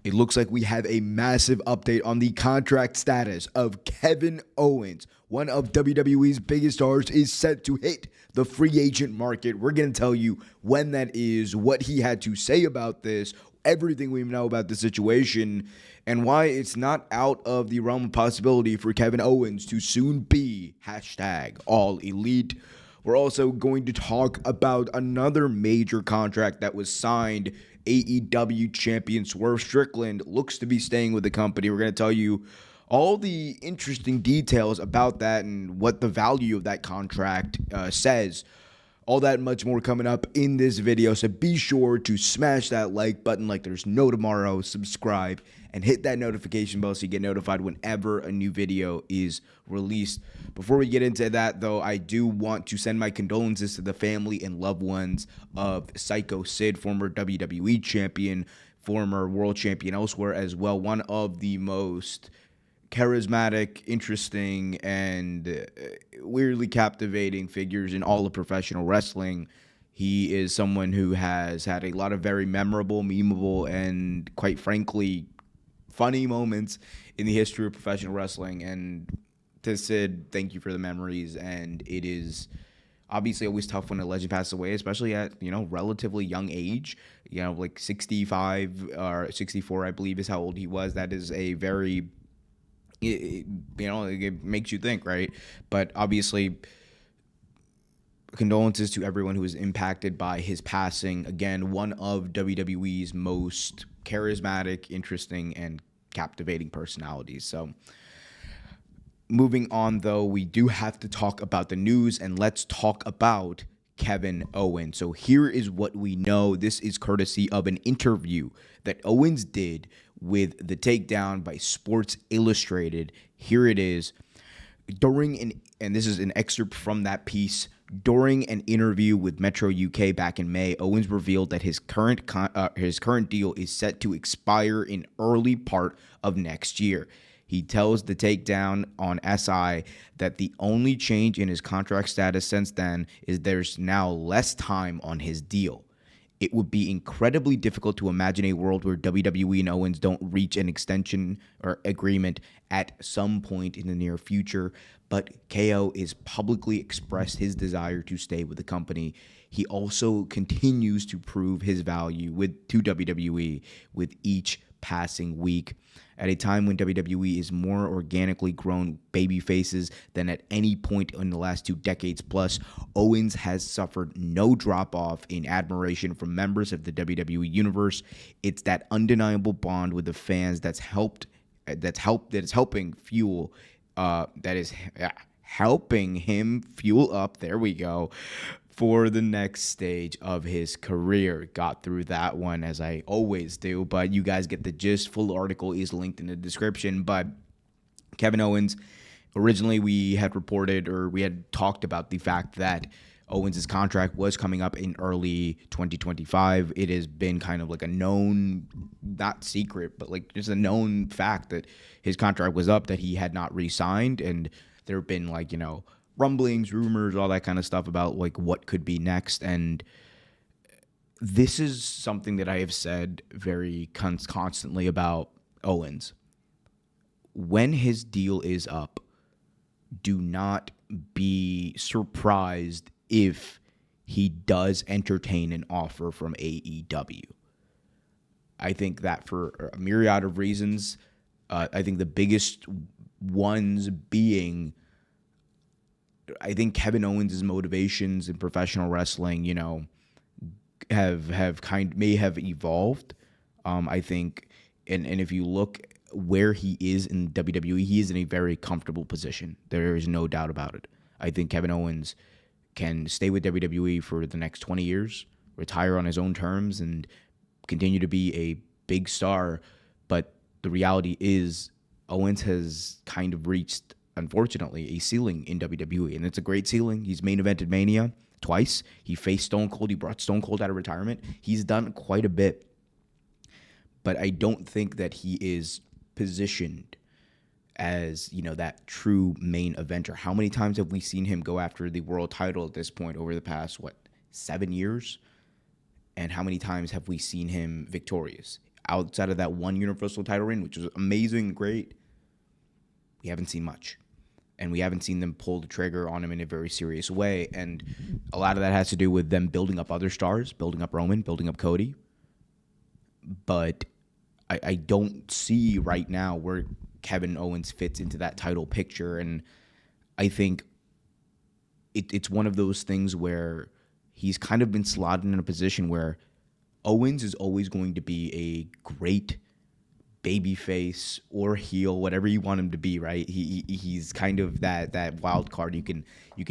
It looks like we have a massive update on the contract status of Kevin Owens. One of WWE's biggest stars is set to hit the free agent market. We're going to tell you when that is, what he had to say about this, everything we know about the situation, and why it's not out of the realm of possibility for Kevin Owens to soon be #All Elite. We're also going to talk about another major contract that was signed. AEW champion Swerve Strickland looks to be staying with the company. We're going to tell you all the interesting details about that and what the value of that contract says. All that and much more coming up in this video. So be sure to smash that like button like there's no tomorrow. Subscribe and hit that notification bell so you get notified whenever a new video is released. Before we get into that, though, I do want to send my condolences to the family and loved ones of Psycho Sid, former WWE champion, former world champion elsewhere as well. One of the most charismatic, interesting, and weirdly captivating figures in all of professional wrestling. He is someone who has had a lot of very memorable, memeable, and quite frankly, funny moments in the history of professional wrestling. And to Sid, thank you for the memories. And it is obviously always tough when a legend passes away, especially at, relatively young age, like 65 or 64, I believe is how old he was. That is a very, it makes you think, right? But obviously, condolences to everyone who was impacted by his passing. Again, one of WWE's most charismatic, interesting, and captivating personalities. So moving on, though, we do have to talk about the news, and let's talk about Kevin Owens. So here is what we know. This is courtesy of an interview that Owens did with The Takedown by Sports Illustrated. Here it is. And this is an excerpt from that piece. During an interview with Metro UK back in May, Owens revealed that his current deal is set to expire in early part of next year. He tells The Takedown on SI that the only change in his contract status since then is there's now less time on his deal. It would be incredibly difficult to imagine a world where WWE and Owens don't reach an extension or agreement at some point in the near future, but KO has publicly expressed his desire to stay with the company. He also continues to prove his value to WWE with each passing week. At a time when WWE is more organically grown baby faces than at any point in the last 2 decades plus, Owens has suffered no drop-off in admiration from members of the WWE universe. It's that undeniable bond with the fans that is helping him fuel up. There we go. For the next stage of his career. Got through that one as I always do, but you guys get the gist. Full article is linked in the description. But Kevin Owens, originally we had talked about the fact that Owens' contract was coming up in early 2025. It has been kind of like a known, not secret, but like just a known fact that his contract was up, that he had not re-signed, and there have been rumblings, rumors, all that kind of stuff about what could be next. And this is something that I have said very constantly about Owens. When his deal is up, do not be surprised if he does entertain an offer from AEW. I think that for a myriad of reasons, I think the biggest ones being, I think Kevin Owens' motivations in professional wrestling, may have evolved. I think, and if you look where he is in WWE, he is in a very comfortable position. There is no doubt about it. I think Kevin Owens can stay with WWE for the next 20 years, retire on his own terms, and continue to be a big star. But the reality is, Owens has kind of reached, unfortunately, a ceiling in WWE, and it's a great ceiling. He's main evented Mania twice. He faced Stone Cold. He brought Stone Cold out of retirement. He's done quite a bit, but I don't think that he is positioned as, that true main eventer. How many times have we seen him go after the world title at this point over the past, 7 years? And how many times have we seen him victorious? outside of that one Universal title reign, which was amazing and great, we haven't seen much. And we haven't seen them pull the trigger on him in a very serious way. And a lot of that has to do with them building up other stars, building up Roman, building up Cody. But I don't see right now where Kevin Owens fits into that title picture. And I think it's one of those things where he's kind of been slotted in a position where Owens is always going to be a great babyface or heel, whatever you want him to be, right? He's kind of that wild card. You can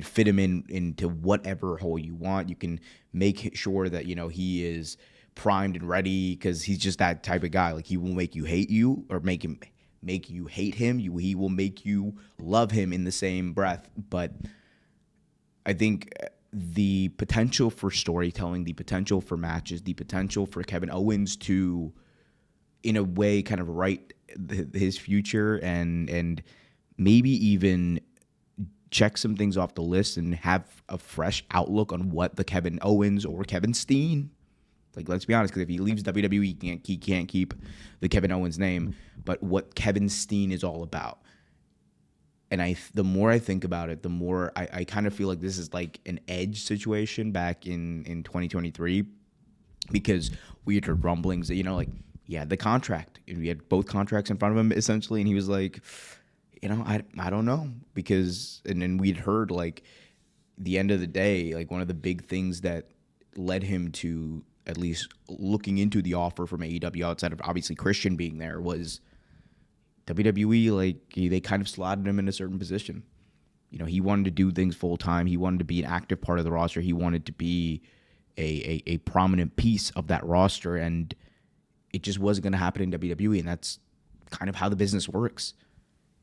fit him into whatever hole you want. You can make sure that he is primed and ready because he's just that type of guy. Like, he will make you hate you or make you hate him. He will make you love him in the same breath. But I think the potential for storytelling, the potential for matches, the potential for Kevin Owens to, in a way, kind of write his future and maybe even check some things off the list and have a fresh outlook on what the Kevin Owens or Kevin Steen, like, let's be honest, because if he leaves WWE, he can't keep the Kevin Owens name, but what Kevin Steen is all about. And the more I think about it, the more I kind of feel like this is like an Edge situation back in 2023, because we had heard rumblings that, he had the contract. And we had both contracts in front of him, essentially, and he was like, I don't know. Because, and then we'd heard, like, the end of the day, like, one of the big things that led him to at least looking into the offer from AEW, outside of obviously Christian being there, was WWE, like, they kind of slotted him in a certain position. He wanted to do things full time. He wanted to be an active part of the roster. He wanted to be a prominent piece of that roster, and it just wasn't going to happen in WWE, and that's kind of how the business works.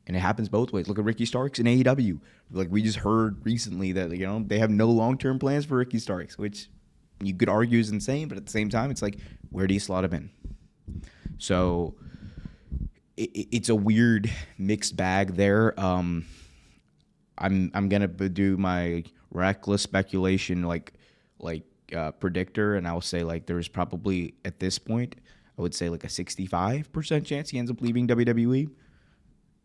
And it happens both ways. Look at Ricky Starks in AEW. Like, we just heard recently that, they have no long-term plans for Ricky Starks, which you could argue is insane, but at the same time, it's like, where do you slot him in? So it's a weird mixed bag there. I'm gonna do my reckless speculation like predictor, and I'll say, like, there's probably at this point, I would say, like, a 65% chance he ends up leaving WWE.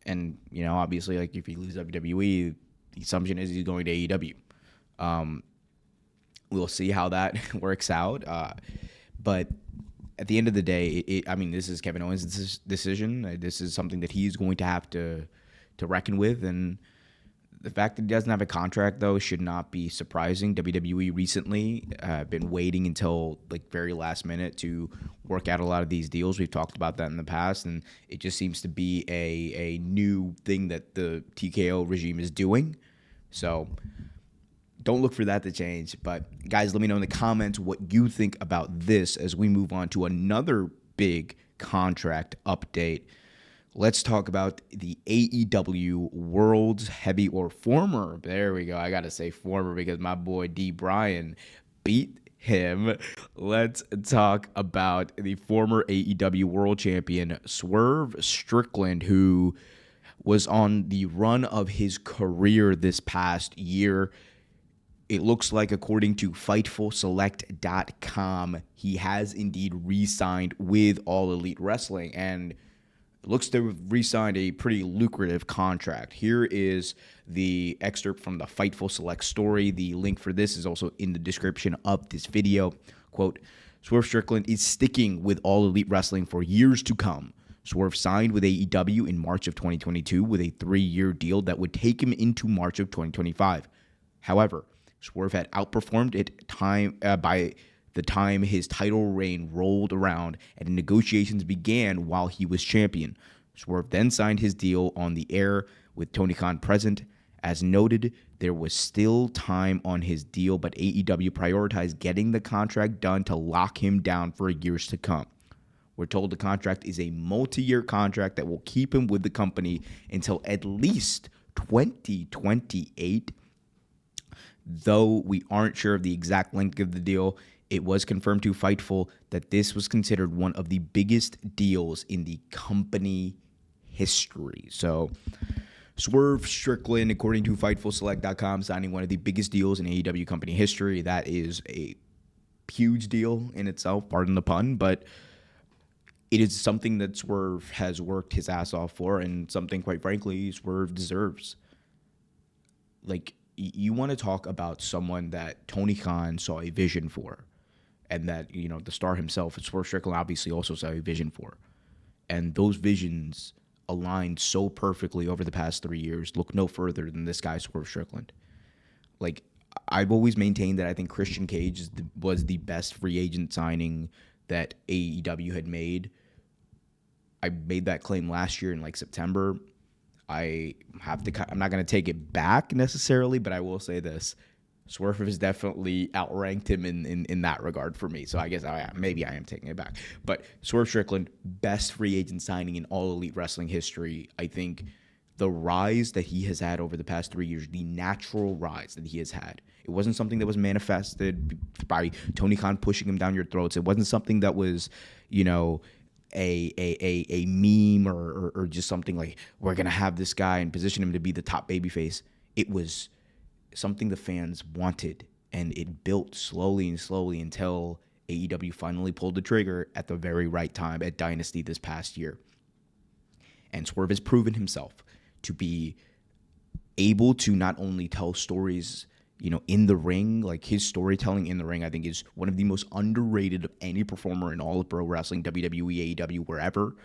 And obviously, like, if he leaves WWE, the assumption is he's going to AEW. We'll see how that works out. But at the end of the day, this is Kevin Owens' decision. This is something that he's going to have to reckon with. And the fact that he doesn't have a contract, though, should not be surprising. WWE recently been waiting until, like, very last minute to work out a lot of these deals. We've talked about that in the past, and it just seems to be a new thing that the TKO regime is doing. So don't look for that to change. But, guys, let me know in the comments what you think about this as we move on to another big contract update. Let's talk about the AEW World's Heavy, or former, there we go, I got to say former because my boy D. Bryan beat him. Let's talk about the former AEW World Champion, Swerve Strickland, who was on the run of his career this past year. It looks like, according to FightfulSelect.com, he has indeed re-signed with All Elite Wrestling, and looks to have re-signed a pretty lucrative contract. Here is the excerpt from the Fightful Select story. The link for this is also in the description of this video. Quote, Swerve Strickland is sticking with All Elite Wrestling for years to come. Swerve signed with AEW in March of 2022 with a 3-year deal that would take him into March of 2025. However, Swerve had outperformed it by the time his title reign rolled around and negotiations began while he was champion. Swerve then signed his deal on the air with Tony Khan present. As noted, there was still time on his deal, but AEW prioritized getting the contract done to lock him down for years to come. We're told the contract is a multi-year contract that will keep him with the company until at least 2028. Though we aren't sure of the exact length of the deal, it was confirmed to Fightful that this was considered one of the biggest deals in the company history. So, Swerve Strickland, according to FightfulSelect.com, signing one of the biggest deals in AEW company history. That is a huge deal in itself, pardon the pun, but it is something that Swerve has worked his ass off for, and something, quite frankly, Swerve deserves. Like, you want to talk about someone that Tony Khan saw a vision for, and that, you know, the star himself, Swerve Strickland, obviously also saw a vision for. And those visions aligned so perfectly over the past 3 years. Look no further than this guy, Swerve Strickland. Like, I've always maintained that I think Christian Cage was the best free agent signing that AEW had made. I made that claim last year in like September. I'm not going to take it back necessarily, but I will say this. Swerve has definitely outranked him in that regard for me. So I guess maybe I am taking it back. But Swerve Strickland, best free agent signing in all Elite Wrestling history. I think the rise that he has had over the past 3 years, the natural rise that he has had, it wasn't something that was manifested by Tony Khan pushing him down your throats. It wasn't something that was, you know, a meme or just something like, we're going to have this guy and position him to be the top babyface. It was something the fans wanted, and it built slowly and slowly until AEW finally pulled the trigger at the very right time at Dynasty this past year. And Swerve has proven himself to be able to not only tell stories, you know, in the ring. Like, his storytelling in the ring, I think, is one of the most underrated of any performer in all of pro wrestling, WWE, AEW, wherever.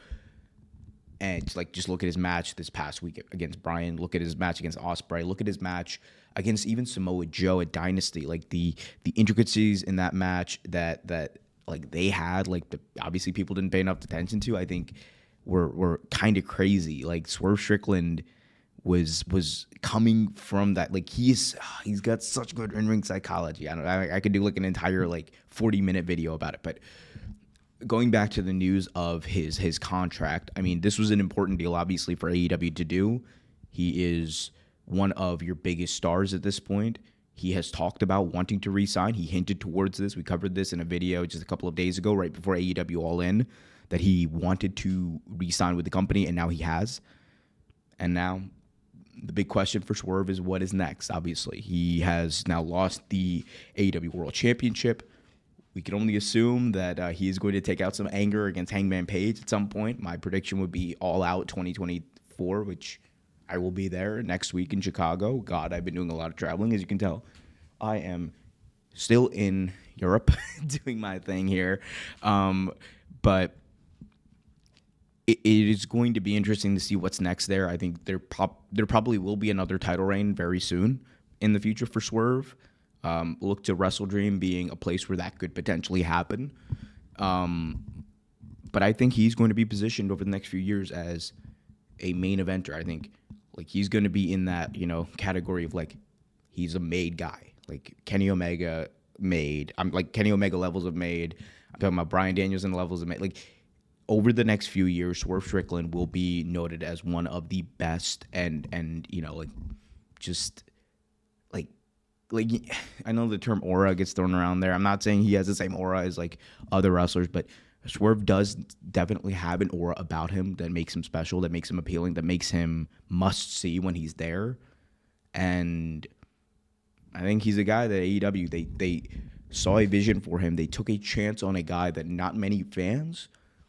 And just look at his match this past week against Bryan. Look at his match against Ospreay. Look at his match against even Samoa Joe at Dynasty. Like, the intricacies in that match that like they had, like, obviously people didn't pay enough attention to, I think were kind of crazy. Like, Swerve Strickland was coming from that. Like, he's got such good in-ring psychology. I could do like an entire like 40-minute video about it. But going back to the news of his contract, I mean, this was an important deal, obviously, for AEW to do. He is one of your biggest stars at this point. He has talked about wanting to re-sign. He hinted towards this. We covered this in a video just a couple of days ago, right before AEW All In, that he wanted to re-sign with the company, and now he has. And now the big question for Swerve is, what is next? Obviously, he has now lost the AEW World Championship. We can only assume that he is going to take out some anger against Hangman Page at some point. My prediction would be All Out 2024, which I will be there next week in Chicago. God, I've been doing a lot of traveling, as you can tell. I am still in Europe doing my thing here. But it is going to be interesting to see what's next there. I think there probably will be another title reign very soon in the future for Swerve. Look to WrestleDream being a place where that could potentially happen. But I think he's going to be positioned over the next few years as a main eventer. I think like he's going to be in that, you know, category of like, he's a made guy. Like Kenny Omega made. I'm like Kenny Omega levels of made. I'm talking about Bryan Danielson levels of made. Like, over the next few years, Swerve Strickland will be noted as one of the best, and you know, like, just like I know the term aura gets thrown around there. I'm not saying he has the same aura as like other wrestlers, but Swerve does definitely have an aura about him that makes him special, that makes him appealing, that makes him must see when he's there. And I think he's a guy that AEW they saw a vision for him. They took a chance on a guy that not many fans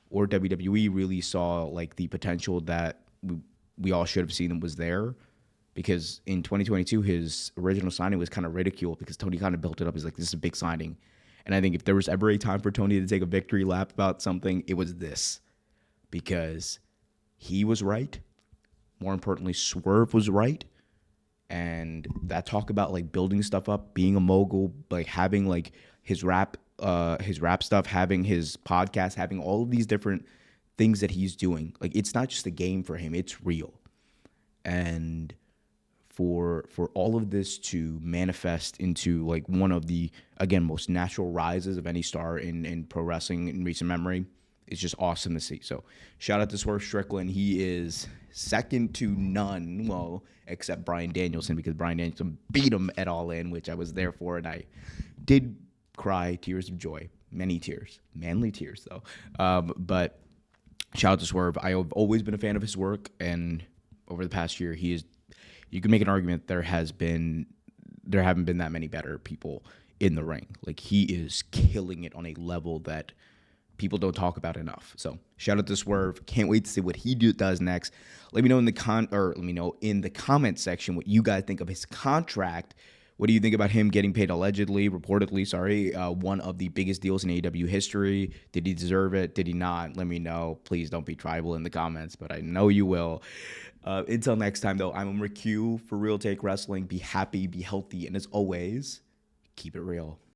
or WWE really saw like the potential that we all should have seen him was there. Because in 2022, his original signing was kind of ridiculed because Tony kind of built it up as like, this is a big signing. And I think if there was ever a time for Tony to take a victory lap about something, it was this. Because he was right. More importantly, Swerve was right. And that talk about like building stuff up, being a mogul, like having like his rap stuff, having his podcast, having all of these different things that he's doing. Like, it's not just a game for him, it's real. And for all of this to manifest into like one of the, again, most natural rises of any star in pro wrestling in recent memory, is just awesome to see. So shout out to Swerve Strickland. He is second to none, well, except Bryan Danielson, because Bryan Danielson beat him at All In, which I was there for, and I did cry tears of joy, many tears, manly tears though. But shout out to Swerve. I have always been a fan of his work, and over the past year, you can make an argument there haven't been that many better people in the ring. Like, he is killing it on a level that people don't talk about enough. So shout out to Swerve. Can't wait to see what he does next. Let me know in the comment section what you guys think of his contract. What do you think about him getting paid reportedly, one of the biggest deals in AEW history? Did he deserve it? Did he not? Let me know. Please don't be tribal in the comments, but I know you will. Until next time, though, I'm Omer Q for Real Take Wrestling. Be happy, be healthy, and as always, keep it real.